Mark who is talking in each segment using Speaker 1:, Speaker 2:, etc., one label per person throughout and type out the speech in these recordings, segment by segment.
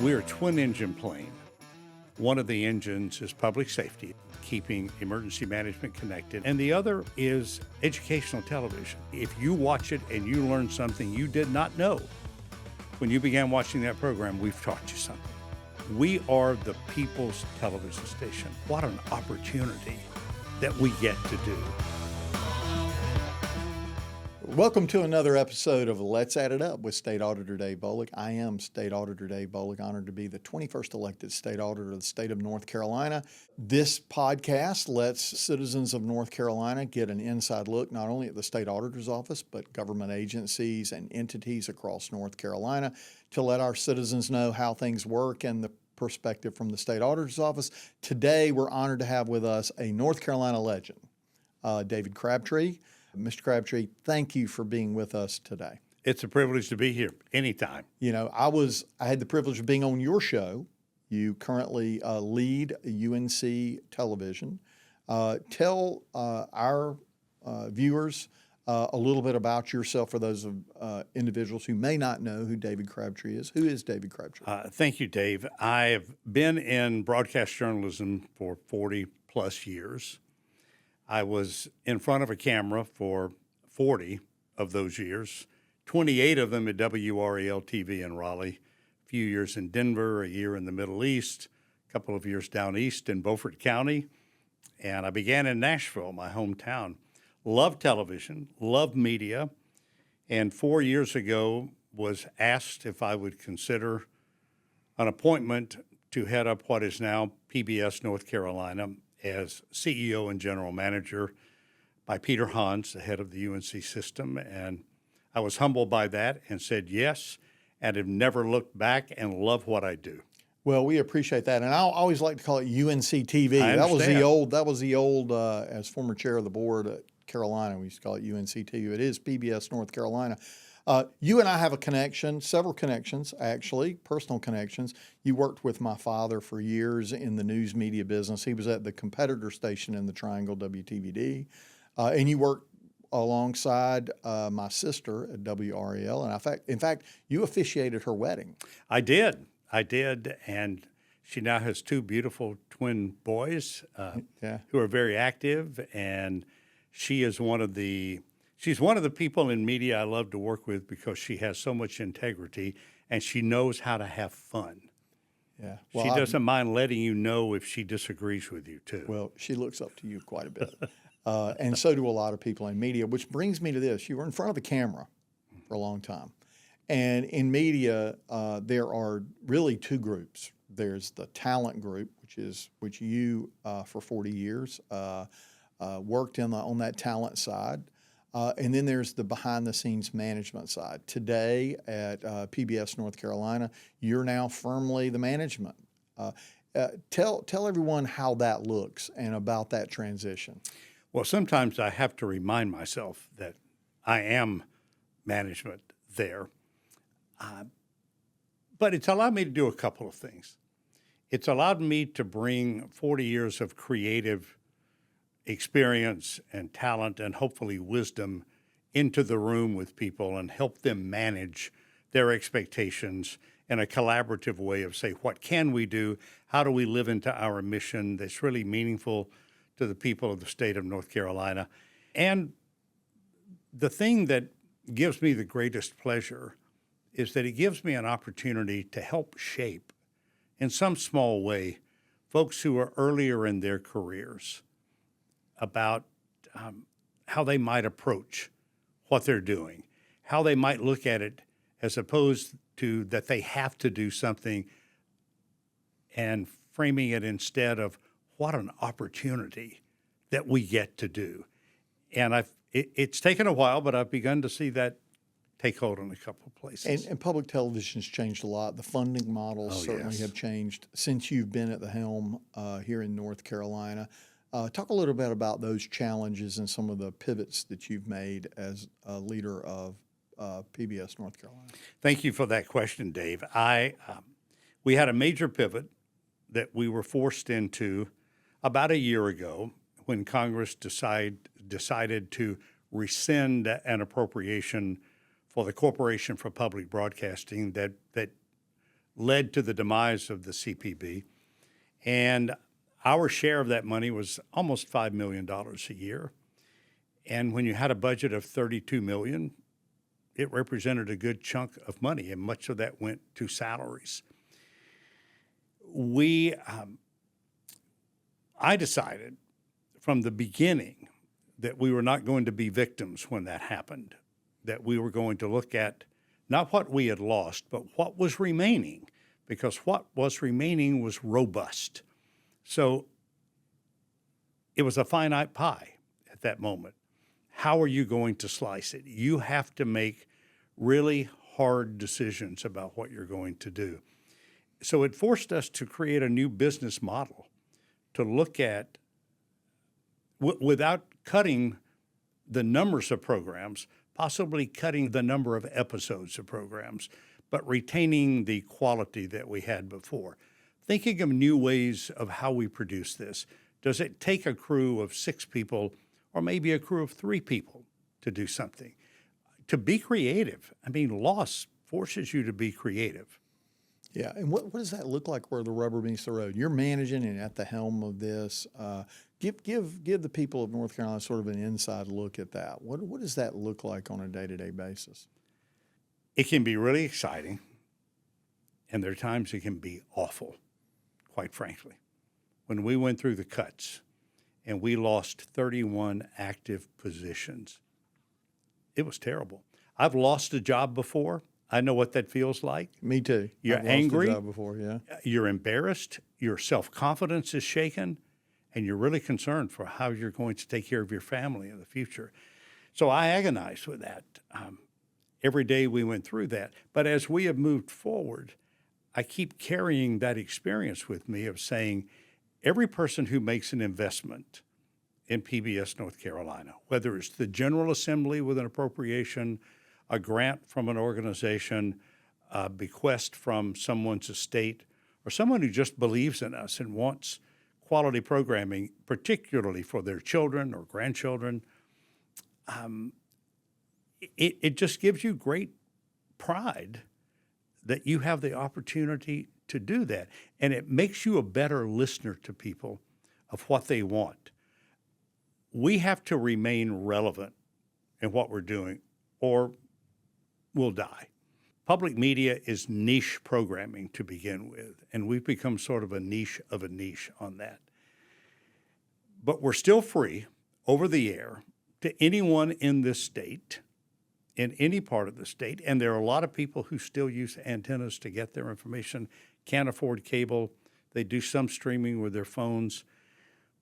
Speaker 1: We're a twin-engine plane. One of the engines is public safety, keeping emergency management connected, and the other is educational television. If you watch it and you learn something you did not know when you began watching that program, we've taught you something. We are the people's television station. What an opportunity that we get to do.
Speaker 2: Welcome to another episode of Let's Add It Up with State Auditor Dave Bolick. I am State Auditor Dave Bolick, honored to be the 21st elected State Auditor of the state of North Carolina. This podcast lets citizens of North Carolina get an inside look not only at the State Auditor's Office, but government agencies and entities across North Carolina to let our citizens know how things work and the perspective from the State Auditor's Office. Today, we're honored to have with us a North Carolina legend, David Crabtree. Mr. Crabtree, thank you for being with us today.
Speaker 1: It's a privilege to be here anytime.
Speaker 2: You know, I had the privilege of being on your show. You currently lead UNC Television. Tell our viewers a little bit about yourself for those individuals who may not know who David Crabtree is. Who is David Crabtree?
Speaker 1: Thank you, Dave. I have been in broadcast journalism for 40 plus years. I was in front of a camera for 40 of those years, 28 of them at WREL TV in Raleigh, a few years in Denver, a year in the Middle East, a couple of years down east in Beaufort County, and I began in Nashville, my hometown. Loved television, loved media, and 4 years ago was asked if I would consider an appointment to head up what is now PBS North Carolina as CEO and general manager by Peter Hans, the head of the UNC system. And I was humbled by that and said yes, and have never looked back and love what I do.
Speaker 2: Well, we appreciate that. And I always like to call it UNC TV.
Speaker 1: I
Speaker 2: That was
Speaker 1: understand.
Speaker 2: the old, as former chair of the board at Carolina, we used to call it UNC TV. It is PBS North Carolina. You and I have a connection, several connections, actually, personal connections. You worked with my father for years in the news media business. He was at the competitor station in the Triangle, WTVD. And you worked alongside my sister at WREL. And in fact, you officiated her wedding.
Speaker 1: I did. And she now has two beautiful twin boys who are very active. And she is she's one of the people in media I love to work with because she has so much integrity and she knows how to have fun.
Speaker 2: Yeah.
Speaker 1: Well, she doesn't mind letting you know if she disagrees with you, too.
Speaker 2: Well, she looks up to you quite a bit. And so do a lot of people in media, which brings me to this. You were in front of the camera for a long time. And in media, there are really two groups. There's the talent group, which you, for 40 years, worked on that talent side. And then there's the behind-the-scenes management side. Today at PBS North Carolina, you're now firmly the management. Tell everyone how that looks and about that transition.
Speaker 1: Well, sometimes I have to remind myself that I am management there. But it's allowed me to do a couple of things. It's allowed me to bring 40 years of creative experience and talent and hopefully wisdom into the room with people and help them manage their expectations in a collaborative way of say, what can we do? How do we live into our mission that's really meaningful to the people of the state of North Carolina? And the thing that gives me the greatest pleasure is that it gives me an opportunity to help shape in some small way folks who are earlier in their careers about how they might approach what they're doing, how they might look at it as opposed to that they have to do something, and framing it instead of what an opportunity that we get to do. And it's taken a while, but I've begun to see that take hold in a couple of places.
Speaker 2: And public television's changed a lot. The funding models certainly have changed since you've been at the helm here in North Carolina. Talk a little bit about those challenges and some of the pivots that you've made as a leader of PBS North Carolina.
Speaker 1: Thank you for that question, Dave. We had a major pivot that we were forced into about a year ago when Congress decided to rescind an appropriation for the Corporation for Public Broadcasting that led to the demise of the CPB. And our share of that money was almost $5 million a year. And when you had a budget of $32 million, it represented a good chunk of money, and much of that went to salaries. I decided from the beginning that we were not going to be victims when that happened, that we were going to look at not what we had lost, but what was remaining, because what was remaining was robust. So it was a finite pie at that moment. How are you going to slice it? You have to make really hard decisions about what you're going to do. So it forced us to create a new business model to look at, without cutting the numbers of programs, possibly cutting the number of episodes of programs, but retaining the quality that we had before. Thinking of new ways of how we produce this. Does it take a crew of 6 people or maybe a crew of 3 people to do something? To be creative. I mean, loss forces you to be creative.
Speaker 2: Yeah, and what does that look like where the rubber meets the road? You're managing and at the helm of this. Give the people of North Carolina sort of an inside look at that. What does that look like on a day-to-day basis?
Speaker 1: It can be really exciting, and there are times it can be awful, quite frankly. When we went through the cuts and we lost 31 active positions, it was terrible. I've lost a job before. I know what that feels like.
Speaker 2: Me too.
Speaker 1: You're
Speaker 2: I've
Speaker 1: angry.
Speaker 2: Lost a job before, yeah.
Speaker 1: You're embarrassed. Your self-confidence is shaken, and you're really concerned for how you're going to take care of your family in the future. So I agonized with that. Every day we went through that. But as we have moved forward, I keep carrying that experience with me of saying every person who makes an investment in PBS North Carolina, whether it's the General Assembly with an appropriation, a grant from an organization, a bequest from someone's estate, or someone who just believes in us and wants quality programming, particularly for their children or grandchildren, it just gives you great pride that you have the opportunity to do that. And it makes you a better listener to people of what they want. We have to remain relevant in what we're doing, or we'll die. Public media is niche programming to begin with, and we've become sort of a niche on that. But we're still free over the air to anyone in this state, in any part of the state, and there are a lot of people who still use antennas to get their information, can't afford cable. They do some streaming with their phones.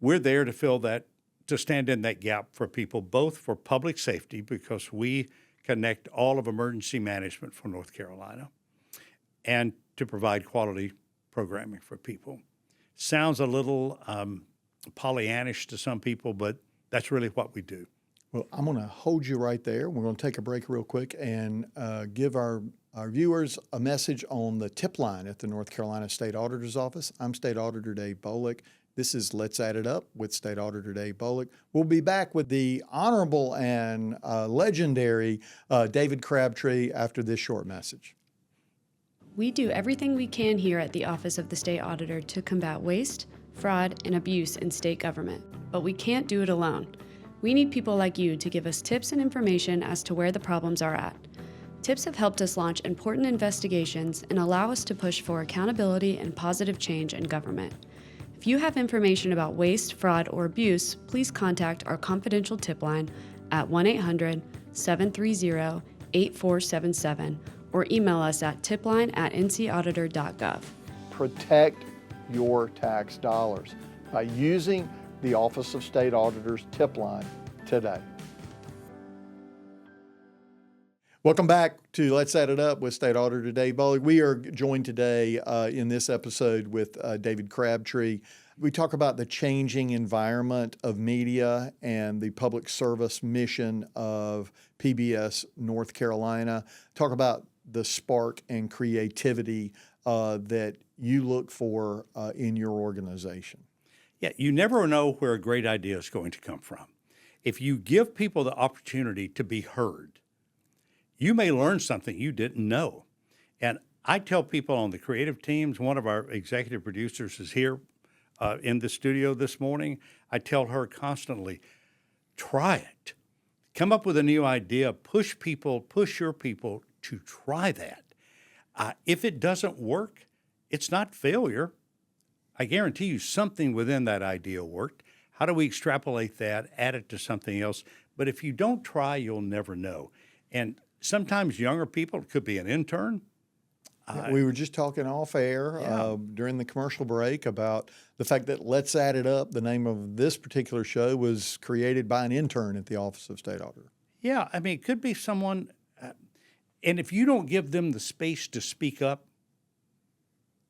Speaker 1: We're there to fill that, to stand in that gap for people, both for public safety, because we connect all of emergency management for North Carolina, and to provide quality programming for people. Sounds a little Pollyannish to some people, but that's really what we do.
Speaker 2: Well, I'm going to hold you right there. We're going to take a break real quick and give our viewers a message on the tip line at the North Carolina State Auditor's Office. I'm State Auditor Dave Bolick. This is Let's Add It Up with State Auditor Dave Bolick. We'll be back with the honorable and legendary David Crabtree after this short message.
Speaker 3: We do everything we can here at the Office of the State Auditor to combat waste, fraud, and abuse in state government, but we can't do it alone. We need people like you to give us tips and information as to where the problems are at. Tips have helped us launch important investigations and allow us to push for accountability and positive change in government. If you have information about waste, fraud, or abuse, please contact our confidential tip line at 1-800-730-8477 or email us at tipline@ncauditor.gov.
Speaker 2: Protect your tax dollars by using the Office of State Auditor's tip line today. Welcome back to Let's Add It Up with State Auditor Dave Bolick. We are joined today in this episode with David Crabtree. We talk about the changing environment of media and the public service mission of PBS North Carolina. Talk about the spark and creativity that you look for in your organization.
Speaker 1: Yeah, you never know where a great idea is going to come from. If you give people the opportunity to be heard, you may learn something you didn't know. And I tell people on the creative teams, one of our executive producers is here in the studio this morning. I tell her constantly, try it. Come up with a new idea. Push your people to try that. If it doesn't work, it's not failure. I guarantee you something within that idea worked. How do we extrapolate that, add it to something else? But if you don't try, you'll never know. And sometimes younger people, it could be an intern.
Speaker 2: We were just talking off air during the commercial break about the fact that Let's Add It Up, the name of this particular show, was created by an intern at the Office of State Auditor.
Speaker 1: Yeah, I mean, it could be someone, and if you don't give them the space to speak up,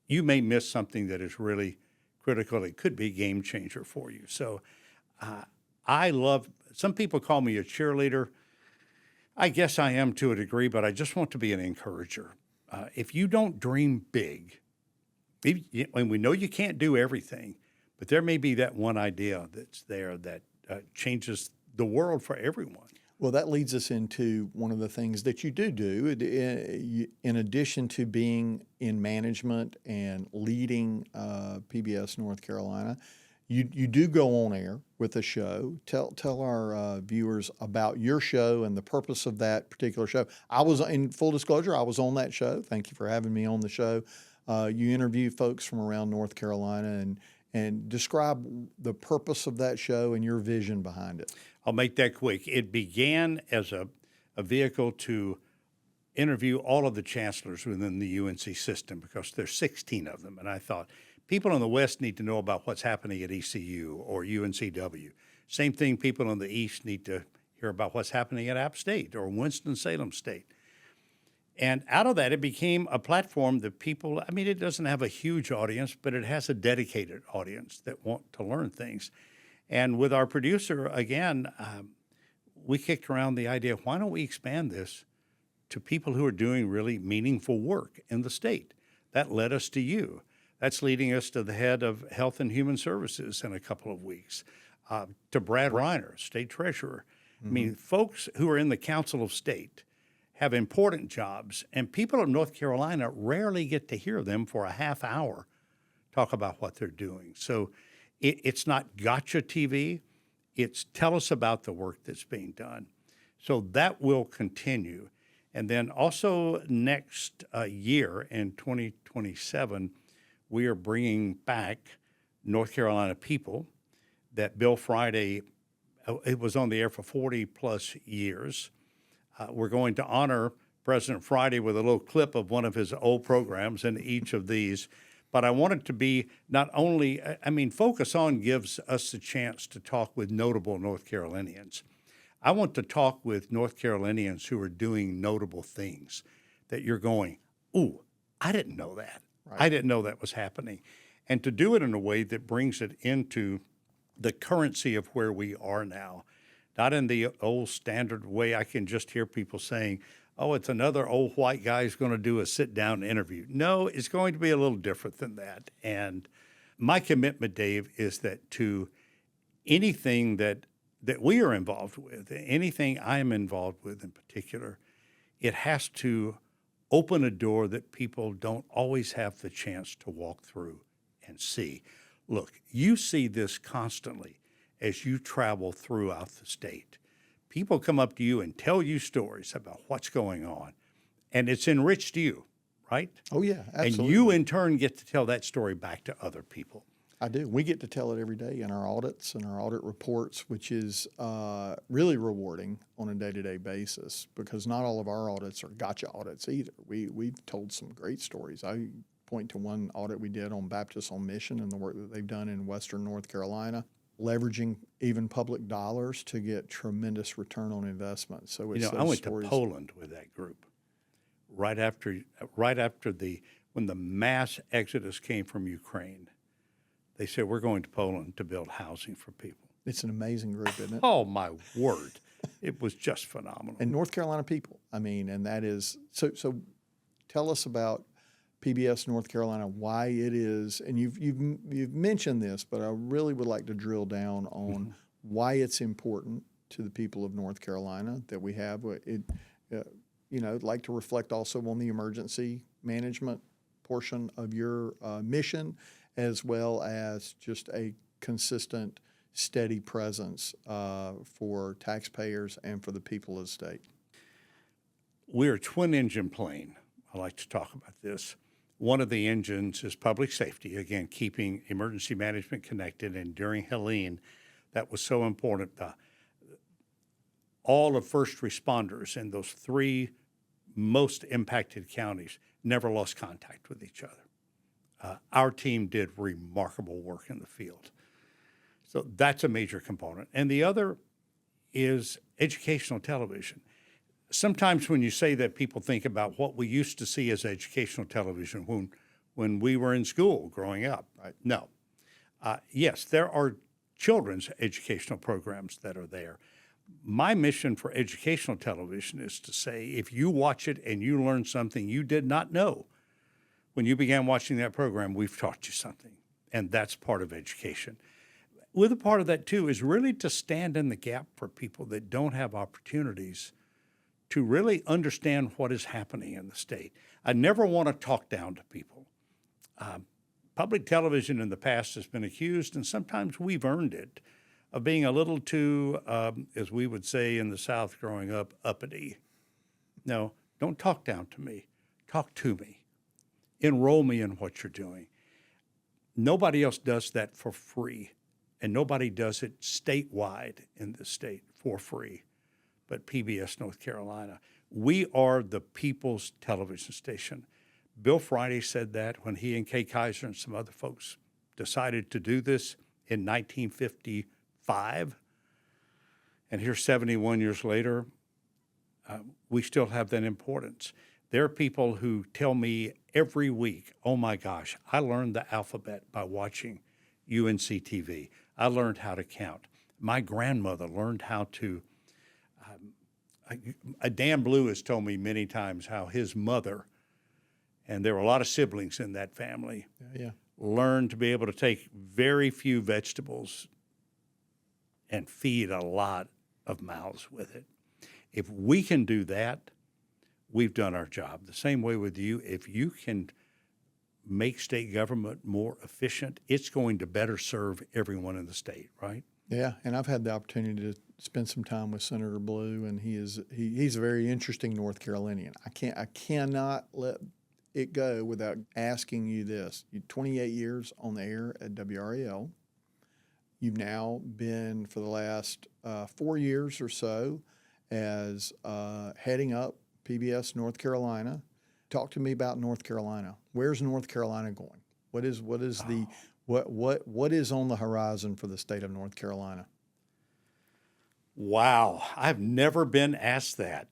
Speaker 1: you may miss something that is really critical. It could be a game changer for you. So some people call me a cheerleader. I guess I am to a degree, but I just want to be an encourager. If you don't dream big, and we know you can't do everything, but there may be that one idea that's there that changes the world for everyone.
Speaker 2: Well, that leads us into one of the things that you do. In addition to being in management and leading PBS North Carolina, you do go on air with a show. Tell our viewers about your show and the purpose of that particular show. In full disclosure, I was on that show. Thank you for having me on the show. You interview folks from around North Carolina and describe the purpose of that show and your vision behind it.
Speaker 1: I'll make that quick. It began as a vehicle to interview all of the chancellors within the UNC system because there's 16 of them. And I thought, people in the West need to know about what's happening at ECU or UNCW. Same thing, people in the East need to hear about what's happening at App State or Winston-Salem State. And out of that, it became a platform that people, I mean, it doesn't have a huge audience, but it has a dedicated audience that want to learn things. And with our producer, again, we kicked around the idea, why don't we expand this to people who are doing really meaningful work in the state? That led us to you. That's leading us to the head of Health and Human Services in a couple of weeks, to Brad Reiner, State Treasurer. Mm-hmm. I mean, folks who are in the Council of State have important jobs, and people of North Carolina rarely get to hear them for a half hour talk about what they're doing. So it's not gotcha TV. It's tell us about the work that's being done. So that will continue. And then also next year in 2027, we are bringing back North Carolina People that Bill Friday, it was on the air for 40 plus years. We're going to honor President Friday with a little clip of one of his old programs in each of these. But I want it to be not only, Focus On gives us the chance to talk with notable North Carolinians. I want to talk with North Carolinians who are doing notable things that you're going, ooh, I didn't know that. Right. I didn't know that was happening. And to do it in a way that brings it into the currency of where we are now, not in the old standard way I can just hear people saying, oh, it's another old white guy who's going to do a sit-down interview. No, it's going to be a little different than that. And my commitment, Dave, is that to anything that we are involved with, anything I'm involved with in particular, it has to open a door that people don't always have the chance to walk through and see. Look, you see this constantly as you travel throughout the state. People come up to you and tell you stories about what's going on, and it's enriched you, right?
Speaker 2: Oh, yeah, absolutely.
Speaker 1: And you, in turn, get to tell that story back to other people.
Speaker 2: I do. We get to tell it every day in our audits and our audit reports, which is really rewarding on a day-to-day basis because not all of our audits are gotcha audits either. We've told some great stories. I point to one audit we did on Baptists on Mission and the work that they've done in Western North Carolina, leveraging even public dollars to get tremendous return on investment. So it's
Speaker 1: I went to Poland with that group right after when the mass exodus came from Ukraine. They said, we're going to Poland to build housing for people.
Speaker 2: It's an amazing group, isn't it?
Speaker 1: Oh, my word. It was just phenomenal.
Speaker 2: And North Carolina people, and that is, so tell us about PBS North Carolina, why it is, and you've mentioned this, but I really would like to drill down on why it's important to the people of North Carolina that we have. like to reflect also on the emergency management portion of your mission, as well as just a consistent, steady presence for taxpayers and for the people of the state.
Speaker 1: We're a twin-engine plane. I like to talk about this. One of the engines is public safety, again, keeping emergency management connected. And during Helene, that was so important. All of first responders in those three most impacted counties never lost contact with each other. Our team did remarkable work in the field. So that's a major component. And the other is educational television. Sometimes when you say that, people think about what we used to see as educational television when we were in school growing up.
Speaker 2: Right.
Speaker 1: No. Yes, there are children's educational programs that are there. My mission for educational television is to say, if you watch it and you learn something you did not know when you began watching that program, we've taught you something. And that's part of education. With a part of that, too, is really to stand in the gap for people that don't have opportunities to really understand what is happening in the state. I never want to talk down to people. Public television in the past has been accused, and sometimes we've earned it, of being a little too, as we would say in the South growing up, uppity. No, don't talk down to me. Talk to me. Enroll me in what you're doing. Nobody else does that for free, and nobody does it statewide in the state for free, but PBS North Carolina. We are the people's television station. Bill Friday said that when he and Kay Kaiser and some other folks decided to do this in 1955. And here 71 years later, we still have that importance. There are people who tell me every week, oh my gosh, I learned the alphabet by watching UNC TV. I learned how to count. My grandmother learned how to, Dan Blue has told me many times how his mother, and there were a lot of siblings in that family, learned to be able to take very few vegetables and feed a lot of mouths with it. If we can do that, we've done our job. The same way with you. If you can make state government more efficient, it's going to better serve everyone in the state, right?
Speaker 2: Yeah, and I've had the opportunity to spend some time with Senator Blue, and he's a very interesting North Carolinian. I cannot let it go without asking you this. You're 28 years on the air at WRAL. You've now been for the last 4 years or so as heading up PBS North Carolina. Talk to me about North Carolina. Where's North Carolina going? What is on the horizon for the state of North Carolina?
Speaker 1: Wow, I've never been asked that.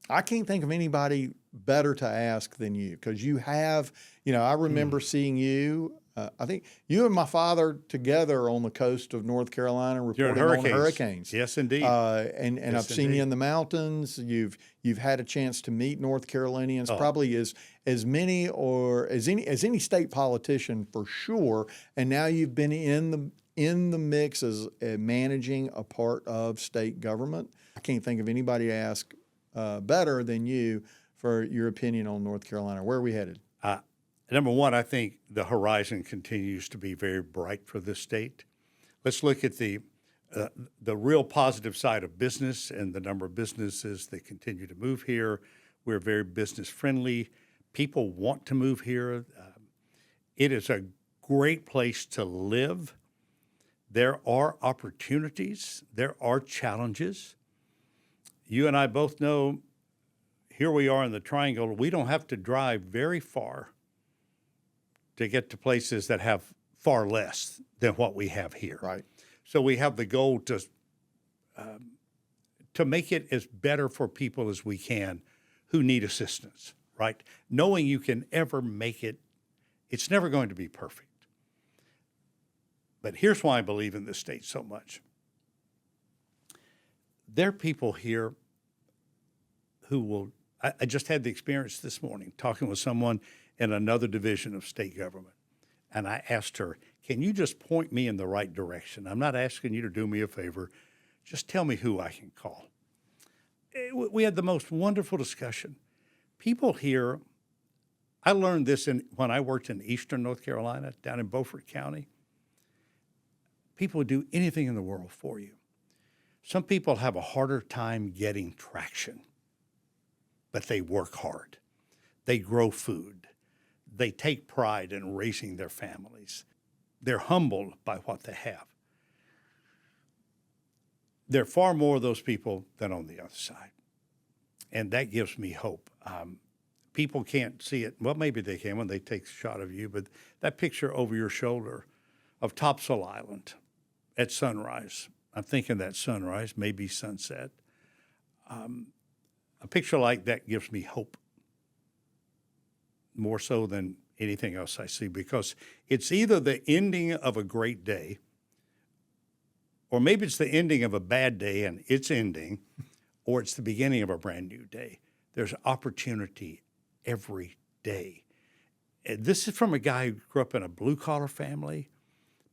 Speaker 2: I can't think of anybody better to ask than you, because you have, I remember seeing you. I think you and my father together on the coast of North Carolina reporting on hurricanes.
Speaker 1: Yes, indeed.
Speaker 2: And
Speaker 1: yes,
Speaker 2: I've seen you in the mountains. You've had a chance to meet North Carolinians, probably as many or as any state politician for sure. And now you've been in the mix as managing a part of state government. I can't think of anybody to ask better than you for your opinion on North Carolina. Where are we headed?
Speaker 1: Number one, I think the horizon continues to be very bright for this state. Let's look at the real positive side of business and the number of businesses that continue to move here. We're very business friendly. People want to move here. It is a great place to live. There are opportunities. There are challenges. You and I both know here we are in the Triangle. We don't have to drive very far to get to places that have far less than what we have here.
Speaker 2: Right.
Speaker 1: So we have the goal to make it as better for people as we can who need assistance, right? Knowing you can ever make it, it's never going to be perfect. But here's why I believe in this state so much. There are people here who will, I just had the experience this morning talking with someone in another division of state government. And I asked her, can you just point me in the right direction? I'm not asking you to do me a favor. Just tell me who I can call. we had the most wonderful discussion. People here, I learned this when I worked in eastern North Carolina, down in Beaufort County. People would do anything in the world for you. Some people have a harder time getting traction, but they work hard. They grow food. They take pride in raising their families. They're humbled by what they have. There are far more of those people than on the other side. And that gives me hope. People can't see it. Well, maybe they can when they take a shot of you, but that picture over your shoulder of Topsail Island at sunrise, I'm thinking that sunrise, maybe sunset. A picture like that gives me hope more so than anything else I see, because it's either the ending of a great day, or maybe it's the ending of a bad day and it's ending, or it's the beginning of a brand new day. There's opportunity every day. And this is from a guy who grew up in a blue-collar family.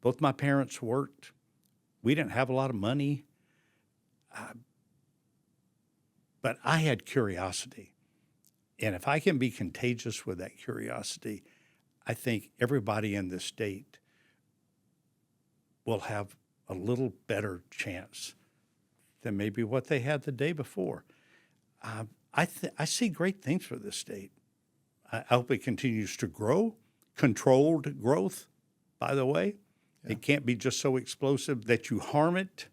Speaker 1: Both my parents worked. We didn't have a lot of money. But I had curiosity. And if I can be contagious with that curiosity, I think everybody in this state will have a little better chance than maybe what they had the day before. I see great things for this state. I hope it continues to grow, controlled growth, by the way. Yeah. It can't be just so explosive that you harm it.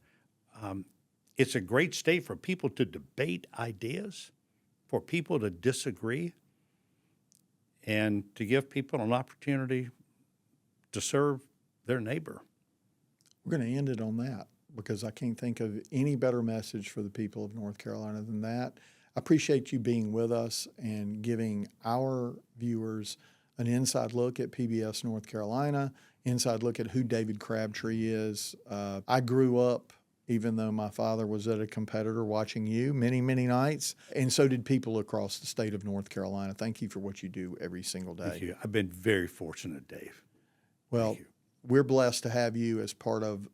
Speaker 1: It's a great state for people to debate ideas, for people to disagree, and to give people an opportunity to serve their neighbor.
Speaker 2: We're going to end it on that, because I can't think of any better message for the people of North Carolina than that. I appreciate you being with us and giving our viewers an inside look at PBS North Carolina, inside look at who David Crabtree is. I grew up, even though my father was at a competitor, watching you many, many nights, and so did people across the state of North Carolina. Thank you for what you do every single day.
Speaker 1: Thank you. I've been very fortunate, Dave.
Speaker 2: Well, we're blessed to have you as part of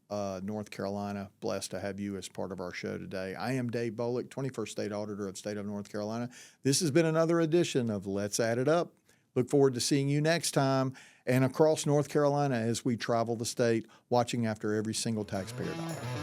Speaker 2: North Carolina, blessed to have you as part of our show today. I am Dave Bolick, 21st State Auditor of the State of North Carolina. This has been another edition of Let's Add It Up. Look forward to seeing you next time and across North Carolina as we travel the state, watching after every single taxpayer dollar.